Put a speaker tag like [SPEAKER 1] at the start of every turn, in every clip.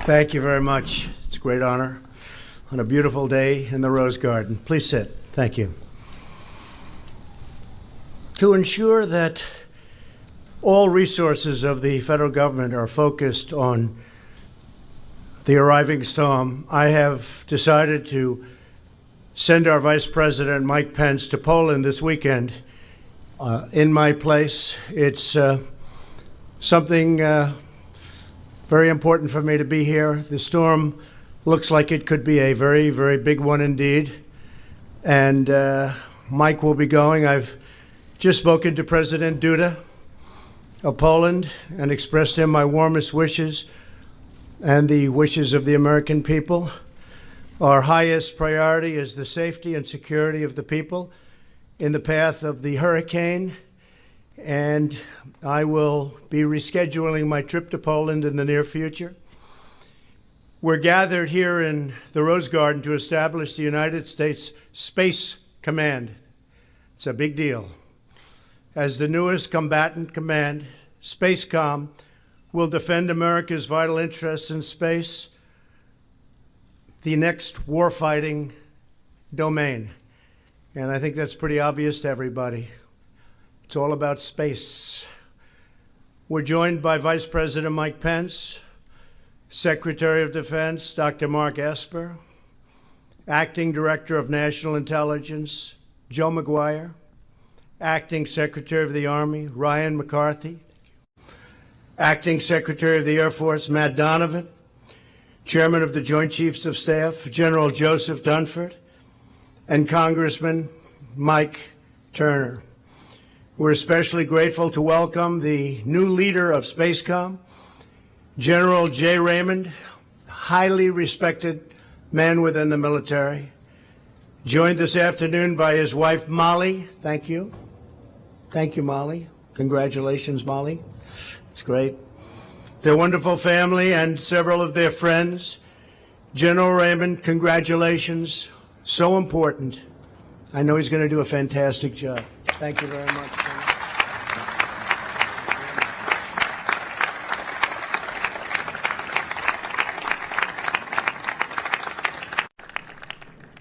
[SPEAKER 1] Thank you very much. It's a great honor on a beautiful day in the Rose Garden. Please sit. Thank you. To ensure that all resources of the federal government are focused on the arriving storm, I have decided to send our Vice President Mike Pence to Poland this weekend in my place. It's something very important for me to be here. The storm looks like it could be a very, very big one indeed. And Mike will be going. I've just spoken to President Duda of Poland and expressed him my warmest wishes and the wishes of the American people. Our highest priority is the safety and security of the people in the path of the hurricane, and I will be rescheduling my trip to Poland in the near future. We're gathered here in the Rose Garden to establish the United States Space Command. It's a big deal. As the newest combatant command, SpaceCom will defend America's vital interests in space, the next warfighting domain. And I think that's pretty obvious to everybody. It's all about space. We're joined by Vice President Mike Pence, Secretary of Defense Dr. Mark Esper, Acting Director of National Intelligence Joe McGuire, Acting Secretary of the Army Ryan McCarthy, Acting Secretary of the Air Force Matt Donovan, Chairman of the Joint Chiefs of Staff General Joseph Dunford, and Congressman Mike Turner. We're especially grateful to welcome the new leader of SpaceCom, General Jay Raymond, highly respected man within the military, joined this afternoon by his wife, Molly. Thank you. Thank you, Molly. Congratulations, Molly. It's great. Their wonderful family and several of their friends. General Raymond, congratulations. So important. I know he's going to do a fantastic job. Thank you very much.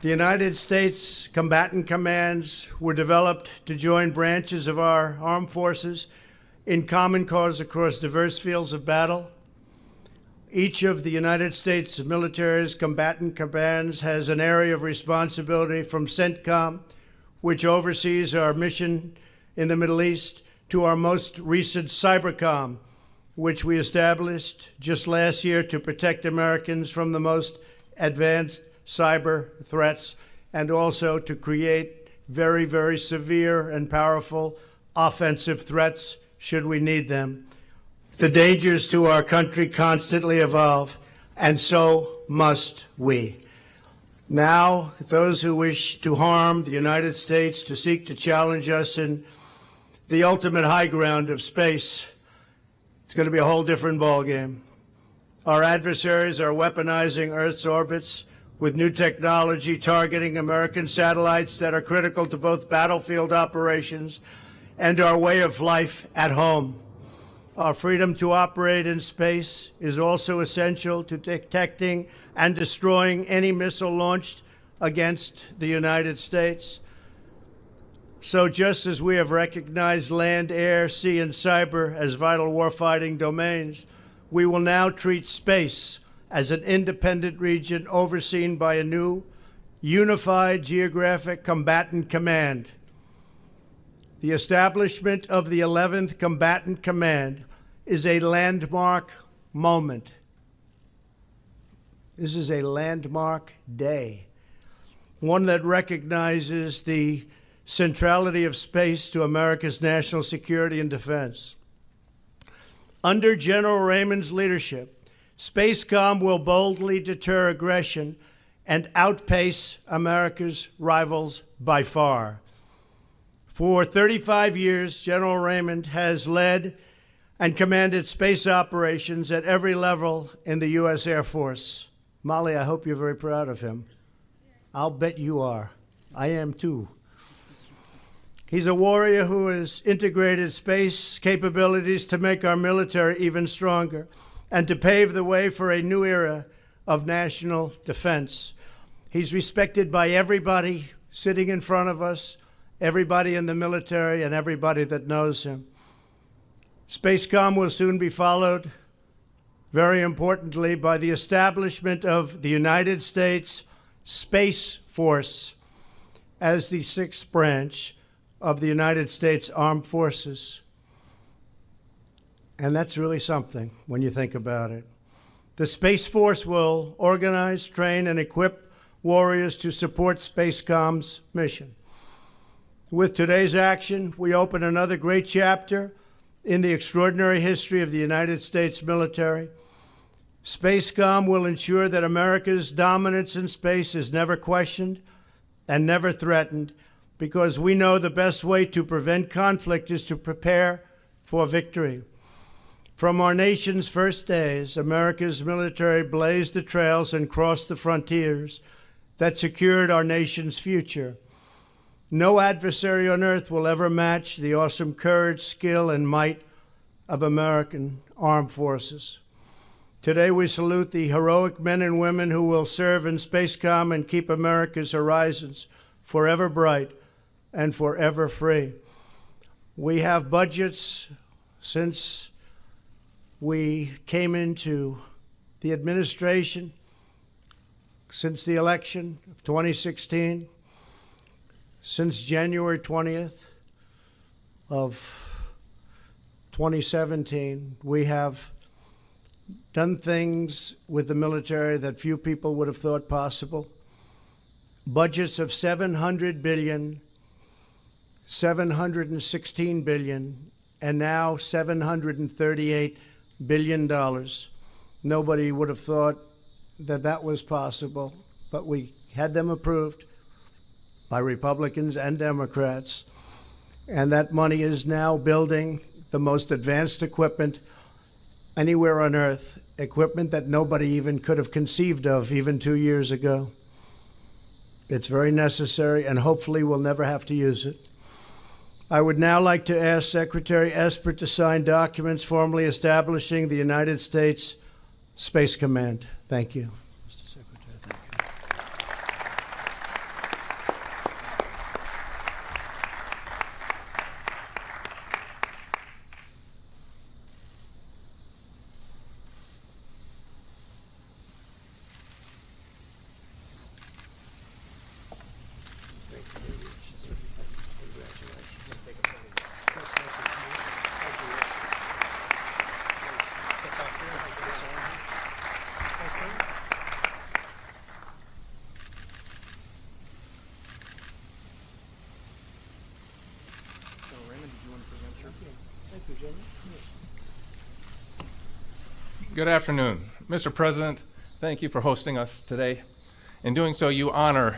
[SPEAKER 1] The United States combatant commands were developed to join branches of our armed forces in common cause across diverse fields of battle. Each of the United States military's combatant commands has an area of responsibility, from CENTCOM, which oversees our mission in the Middle East, to our most recent CYBERCOM, which we established just last year to protect Americans from the most advanced cyber threats, and also to create very, very severe and powerful offensive threats should we need them. The dangers to our country constantly evolve, and so must we. Now, those who wish to harm the United States, to seek to challenge us in the ultimate high ground of space, it's going to be a whole different ballgame. Our adversaries are weaponizing Earth's orbits with new technology, targeting American satellites that are critical to both battlefield operations and our way of life at home. Our freedom to operate in space is also essential to detecting and destroying any missile launched against the United States. So just as we have recognized land, air, sea, and cyber as vital warfighting domains, we will now treat space as an independent region overseen by a new, unified geographic combatant command. The establishment of the 11th Combatant Command is a landmark moment. This is a landmark day, one that recognizes the centrality of space to America's national security and defense. Under General Raymond's leadership, SpaceCom will boldly deter aggression and outpace America's rivals by far. For 35 years, General Raymond has led and commanded space operations at every level in the U.S. Air Force. Molly, I hope you're very proud of him. I'll bet you are. I am too. He's a warrior who has integrated space capabilities to make our military even stronger. and to pave the way for a new era of national defense. He's respected by everybody sitting in front of us, everybody in the military, and everybody that knows him. Spacecom will soon be followed, very importantly, by the establishment of the United States Space Force as the sixth branch of the United States Armed Forces. And that's really something when you think about it. The Space Force will organize, train, and equip warriors to support Spacecom's mission. With today's action, we open another great chapter in the extraordinary history of the United States military. Spacecom will ensure that America's dominance in space is never questioned and never threatened, because we know the best way to prevent conflict is to prepare for victory. From our nation's first days, America's military blazed the trails and crossed the frontiers that secured our nation's future. No adversary on earth will ever match the awesome courage, skill, and might of American armed forces. Today, we salute the heroic men and women who will serve in Spacecom and keep America's horizons forever bright and forever free. We have budgets since we came into the administration, since the election of 2016, since January 20th of 2017, we have done things with the military that few people would have thought possible. Budgets of $700 billion, $716 billion, and now $738 billion. Nobody would have thought that that was possible, but we had them approved by Republicans and Democrats, and that money is now building the most advanced equipment anywhere on earth, equipment that nobody even could have conceived of even 2 years ago. It's very necessary, and hopefully we'll never have to use it. I would now like to ask Secretary Esper to sign documents formally establishing the United States Space Command. Thank you. Mr. Secretary, thank you.
[SPEAKER 2] Good afternoon. Mr. President, thank you for hosting us today. In doing so, you honor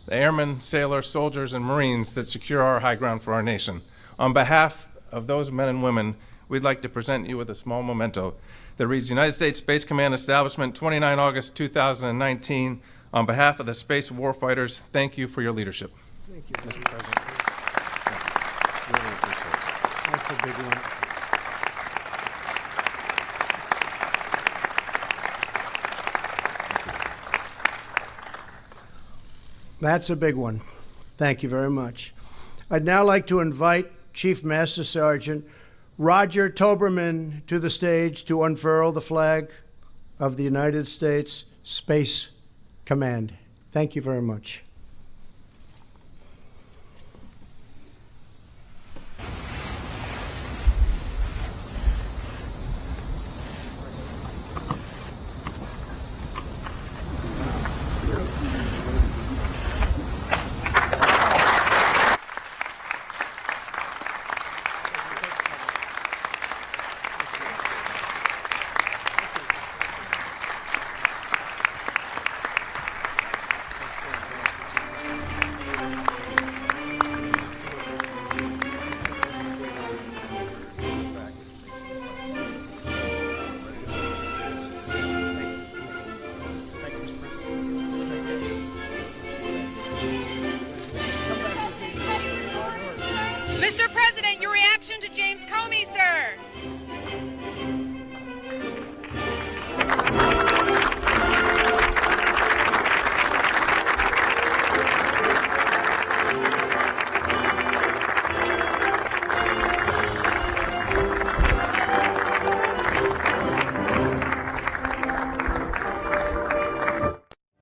[SPEAKER 2] the airmen, sailors, soldiers, and Marines that secure our high ground for our nation. On behalf of those men and women, we'd like to present you with a small memento that reads, United States Space Command Establishment, 29 August 2019. On behalf of the space warfighters, thank you for your leadership.
[SPEAKER 1] Thank you, Mr. President. Really appreciate it. That's a big one. That's a big one. Thank you very much. I'd now like to invite Chief Master Sergeant Roger Toberman to the stage to unfurl the flag of the United States Space Command. Thank you very much.
[SPEAKER 3] Mr. President, your reaction to James Comey, sir.